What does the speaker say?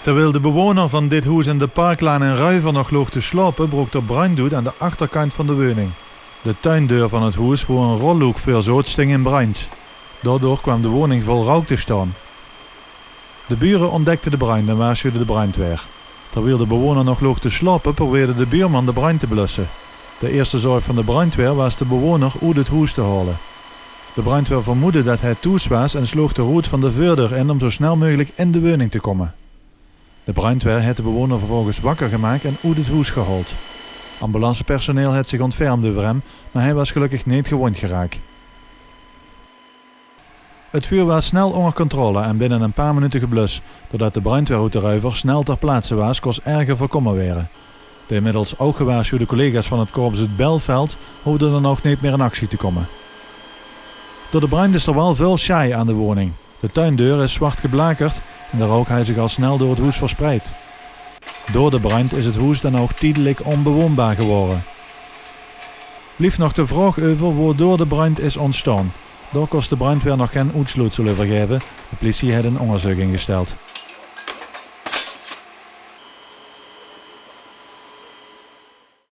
Terwijl de bewoner van dit huis in de Parklaan in Ruiver nog lag te slapen, brak de brand uit aan de achterkant van de woning. De tuindeur van het huis, waar een rolluik voor zat, sting in brand. Daardoor kwam de woning vol rook te staan. De buren ontdekten de brand en waarschuwden de brandweer. Terwijl de bewoner nog lag te slapen, probeerde de buurman de brand te blussen. De eerste zorg van de brandweer was de bewoner uit het huis te halen. De brandweer vermoedde dat hij thuis was en sloeg de roet van de voordeur in om zo snel mogelijk in de woning te komen. De brandweer heeft de bewoner vervolgens wakker gemaakt en uit het huis gehaald. Ambulancepersoneel heeft zich ontfermd over hem, maar hij was gelukkig niet gewond geraakt. Het vuur was snel onder controle en binnen een paar minuten geblust, doordat de brandweer uit de Ruiver snel ter plaatse was, kon erger voorkomen worden. De inmiddels ook gewaarschuwde collega's van het korps uit Belveld hoefden dan ook niet meer in actie te komen. Door de brand is er wel veel schaai aan de woning. De tuindeur is zwart geblakerd en de rook heeft zich al snel door het huis verspreid. Door de brand is het huis dan ook tijdelijk onbewoonbaar geworden. Blijft nog de vraag over waardoor de brand is ontstaan. Daar kost de brandweer nog geen uitsluitsel over geven. De politie heeft een onderzoek ingesteld.